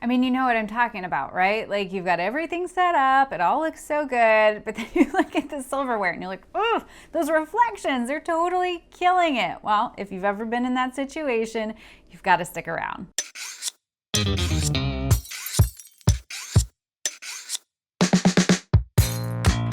I mean, you know what I'm talking about, right? Like you've got everything set up, it all looks so good, but then you look at the silverware and you're like, oh, those reflections, they're totally killing it. Well, if you've ever been in that situation, you've got to stick around.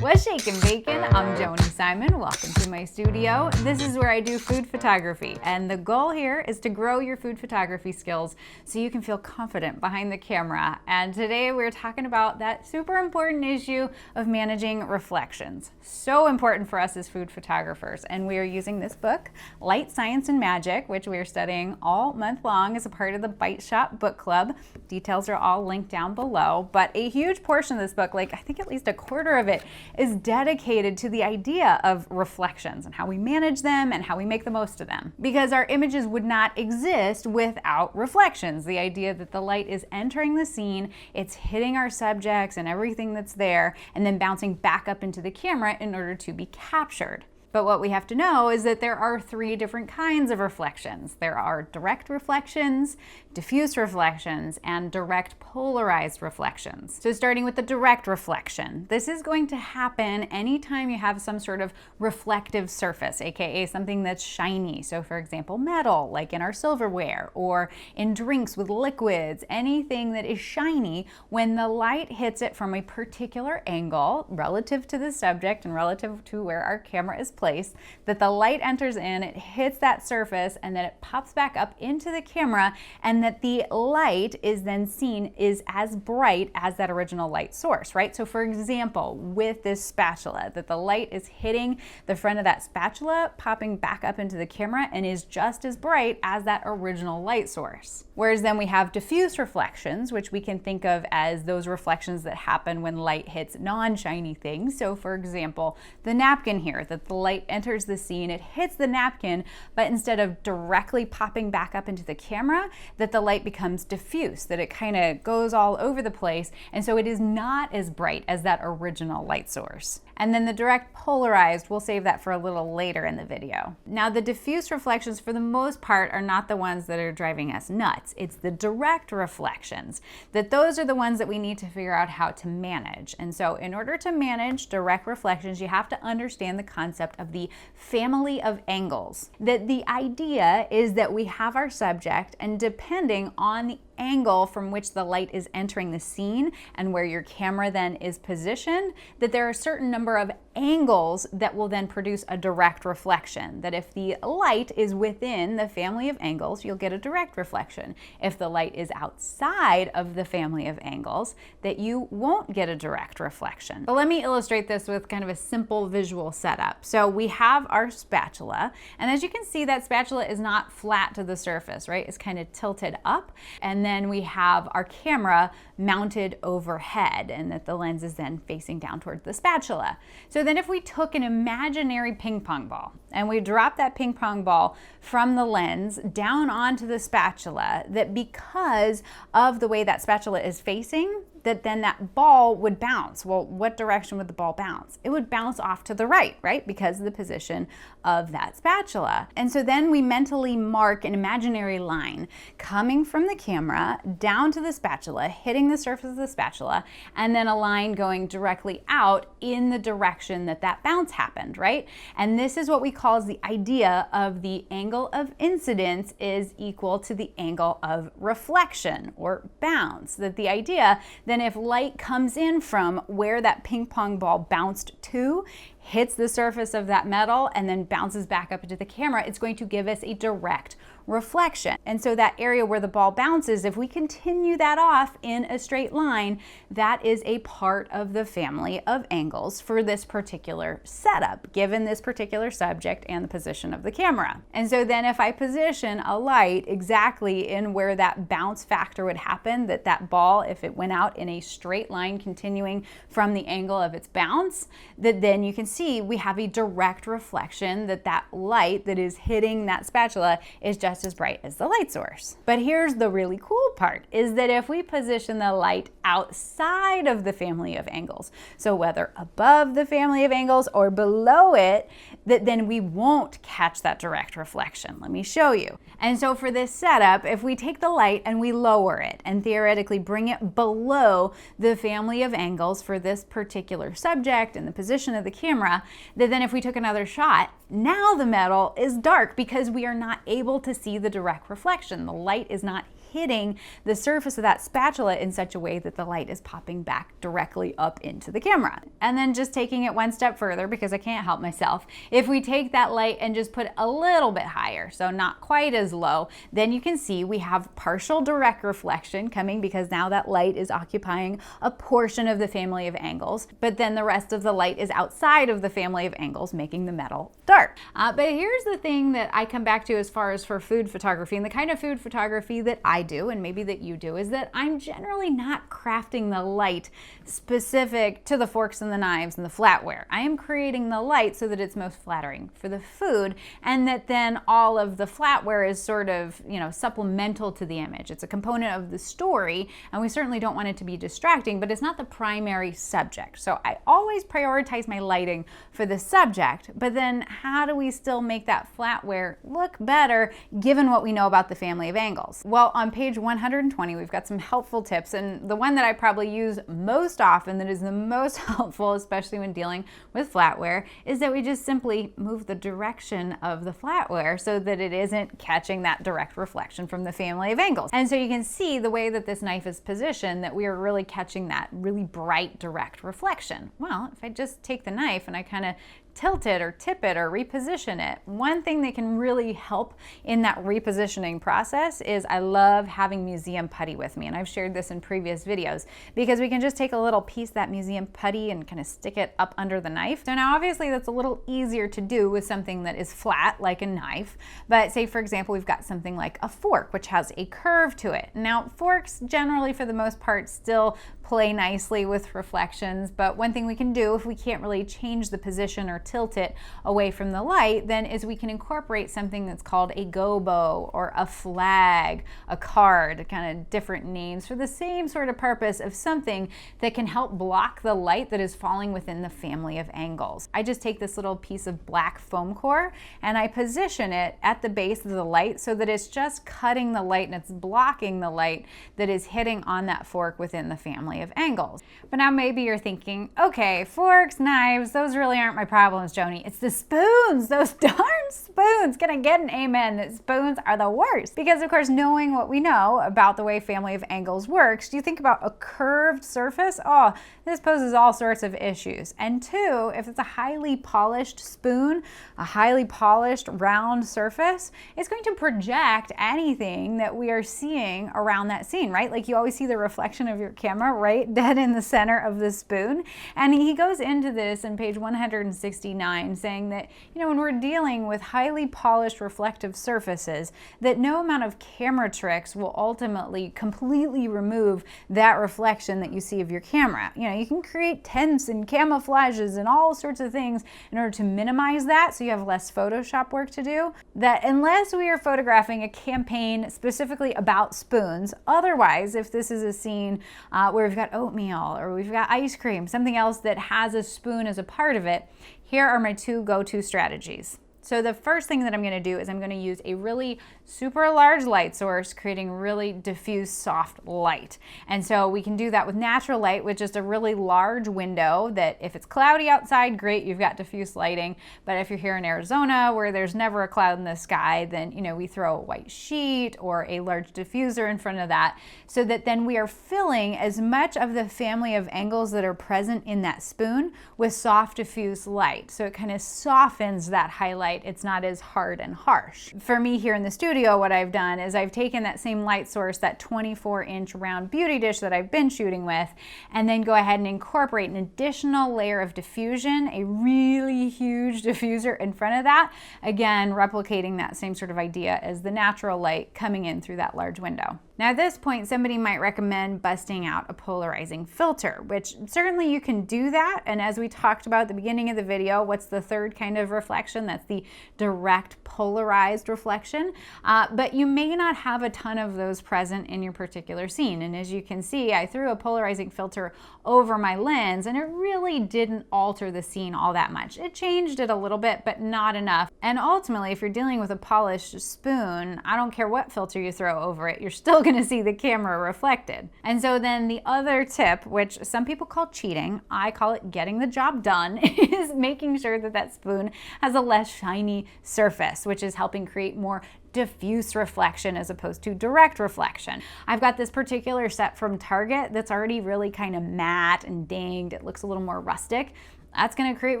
What's shaking bacon? I'm Joni Simon. Welcome to my studio. This is where I do food photography, and the goal here is to grow your food photography skills so you can feel confident behind the camera. And today we're talking about that super important issue of managing reflections. So important for us as food photographers, and we are using this book, Light, Science, and Magic, which we are studying all month long as a part of the Bite Shop Book Club. Details are all linked down below, but a huge portion of this book, like I think at least a quarter of it, is dedicated to the idea of reflections and how we manage them and how we make the most of them. Because our images would not exist without reflections. The idea that the light is entering the scene, it's hitting our subjects and everything that's there, and then bouncing back up into the camera in order to be captured. But what we have to know is that there are three different kinds of reflections. There are direct reflections, diffuse reflections, and direct polarized reflections. So starting with the direct reflection, this is going to happen anytime you have some sort of reflective surface, aka something that's shiny. So for example, metal, like in our silverware, or in drinks with liquids, anything that is shiny, when the light hits it from a particular angle relative to the subject and relative to where our camera is placed, that the light enters in, it hits that surface, and then it pops back up into the camera, and that the light is then seen is as bright as that original light source, right? So for example, with this spatula, that the light is hitting the front of that spatula, popping back up into the camera, and is just as bright as that original light source. Whereas then we have diffuse reflections, which we can think of as those reflections that happen when light hits non-shiny things. So for example, the napkin here, that the light enters the scene, it hits the napkin, but instead of directly popping back up into the camera, that the light becomes diffuse, that it kind of goes all over the place, and so it is not as bright as that original light source. And then the direct polarized, we'll save that for a little later in the video. Now the diffuse reflections for the most part are not the ones that are driving us nuts. It's the direct reflections, that those are the ones that we need to figure out how to manage. And so in order to manage direct reflections, you have to understand the concept of the family of angles. That the idea is that we have our subject, and depending on the angle from which the light is entering the scene and where your camera then is positioned, that there are a certain number of angles that will then produce a direct reflection. That if the light is within the family of angles, you'll get a direct reflection. If the light is outside of the family of angles, that you won't get a direct reflection. But let me illustrate this with kind of a simple visual setup. So we have our spatula, and as you can see, that spatula is not flat to the surface, right? It's kind of tilted up, and then we have our camera mounted overhead, and that the lens is then facing down towards the spatula. So then if we took an imaginary ping pong ball and we dropped that ping pong ball from the lens down onto the spatula, that because of the way that spatula is facing, that then that ball would bounce. Well, what direction would the ball bounce? It would bounce off to the right? Because of the position of that spatula. And so then we mentally mark an imaginary line coming from the camera down to the spatula, hitting the surface of the spatula, and then a line going directly out in the direction that that bounce happened, right? And this is what we call as the idea of the angle of incidence is equal to the angle of reflection or bounce. That the idea then if light comes in from where that ping pong ball bounced to, hits the surface of that metal, and then bounces back up into the camera, it's going to give us a direct reflection. And so that area where the ball bounces, if we continue that off in a straight line, that is a part of the family of angles for this particular setup, given this particular subject and the position of the camera. And so then if I position a light exactly in where that bounce factor would happen, that that ball, if it went out in a straight line continuing from the angle of its bounce, that then you can see see, we have a direct reflection that light that is hitting that spatula is just as bright as the light source. But here's the really cool part, is that if we position the light outside of the family of angles, so whether above the family of angles or below it, then we won't catch that direct reflection. Let me show you. And so for this setup, if we take the light and we lower it and theoretically bring it below the family of angles for this particular subject and the position of the camera, then if we took another shot, now the metal is dark because we are not able to see the direct reflection. The light is not hitting the surface of that spatula in such a way that the light is popping back directly up into the camera. And then just taking it one step further, because I can't help myself, if we take that light and just put it a little bit higher, so not quite as low, then you can see we have partial direct reflection coming because now that light is occupying a portion of the family of angles, but then the rest of the light is outside of the family of angles, making the metal dark. But here's the thing that I come back to as far as for food photography, and the kind of food photography that I do, and maybe that you do, is that I'm generally not crafting the light specific to the forks and the knives and the flatware. I am creating the light so that it's most flattering for the food, and that then all of the flatware is sort of, supplemental to the image. It's a component of the story, and we certainly don't want it to be distracting, but it's not the primary subject. So I always prioritize my lighting for the subject, but then how do we still make that flatware look better given what we know about the family of angles? Well, on page 120, we've got some helpful tips, and the one that I probably use most often, that is the most helpful, especially when dealing with flatware, is that we just simply move the direction of the flatware so that it isn't catching that direct reflection from the family of angles. And so you can see the way that this knife is positioned that we are really catching that really bright direct reflection. Well, if I just take the knife and I kind of tilt it or tip it or reposition it. One thing that can really help in that repositioning process is I love having museum putty with me, and I've shared this in previous videos, because we can just take a little piece of that museum putty and kind of stick it up under the knife. So now obviously that's a little easier to do with something that is flat like a knife, but say for example we've got something like a fork which has a curve to it. Now forks generally for the most part still play nicely with reflections, but one thing we can do if we can't really change the position or tilt it away from the light, then is we can incorporate something that's called a gobo or a flag, a card, kind of different names for the same sort of purpose of something that can help block the light that is falling within the family of angles. I just take this little piece of black foam core and I position it at the base of the light so that it's just cutting the light and it's blocking the light that is hitting on that fork within the family of angles. But now maybe you're thinking, okay, forks, knives, those really aren't my problems, Joni. It's the spoons, those darn spoons. Can I get an amen that spoons are the worst? Because of course, knowing what we know about the way family of angles works, do you think about a curved surface? Oh, this poses all sorts of issues. And two, if it's a highly polished spoon, a highly polished round surface, it's going to project anything that we are seeing around that scene, right? Like you always see the reflection of your camera right dead in the center of the spoon. And he goes into this in page 169 saying that, when we're dealing with highly polished reflective surfaces, that no amount of camera tricks will ultimately completely remove that reflection that you see of your camera. You can create tints and camouflages and all sorts of things in order to minimize that so you have less Photoshop work to do. That unless we are photographing a campaign specifically about spoons, otherwise, if this is a scene where we've got oatmeal or we've got ice cream, something else that has a spoon as a part of it, here are my two go-to strategies. So the first thing that I'm going to do is I'm going to use a really super large light source, creating really diffuse soft light. And so we can do that with natural light with just a really large window that if it's cloudy outside, great, you've got diffuse lighting. But if you're here in Arizona where there's never a cloud in the sky, then we throw a white sheet or a large diffuser in front of that so that then we are filling as much of the family of angles that are present in that spoon with soft diffuse light. So it kind of softens that highlight. It's not as hard and harsh. For me here in the studio, what I've done is I've taken that same light source, that 24-inch round beauty dish that I've been shooting with, and then go ahead and incorporate an additional layer of diffusion, a really huge diffuser in front of that, again, replicating that same sort of idea as the natural light coming in through that large window. Now at this point, somebody might recommend busting out a polarizing filter, which certainly you can do that. And as we talked about at the beginning of the video, what's the third kind of reflection? That's the direct polarized reflection. But you may not have a ton of those present in your particular scene. And as you can see, I threw a polarizing filter over my lens and it really didn't alter the scene all that much. It changed it a little bit, but not enough. And ultimately, if you're dealing with a polished spoon, I don't care what filter you throw over it, you're still gonna see the camera reflected. And so then the other tip, which some people call cheating, I call it getting the job done, is making sure that that spoon has a less shiny surface, which is helping create more diffuse reflection as opposed to direct reflection. I've got this particular set from Target that's already really kind of matte and dinged. It looks a little more rustic. That's going to create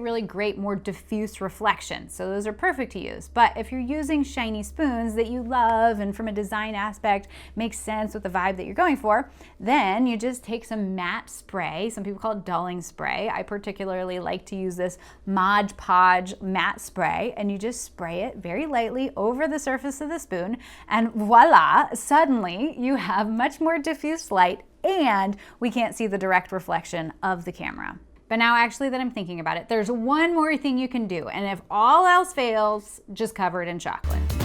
really great, more diffuse reflection. So those are perfect to use. But if you're using shiny spoons that you love and from a design aspect makes sense with the vibe that you're going for, then you just take some matte spray. Some people call it dulling spray. I particularly like to use this Mod Podge matte spray, and you just spray it very lightly over the surface of the spoon, and voila, suddenly you have much more diffuse light and we can't see the direct reflection of the camera. But now actually that I'm thinking about it, there's one more thing you can do, and if all else fails, just cover it in chocolate.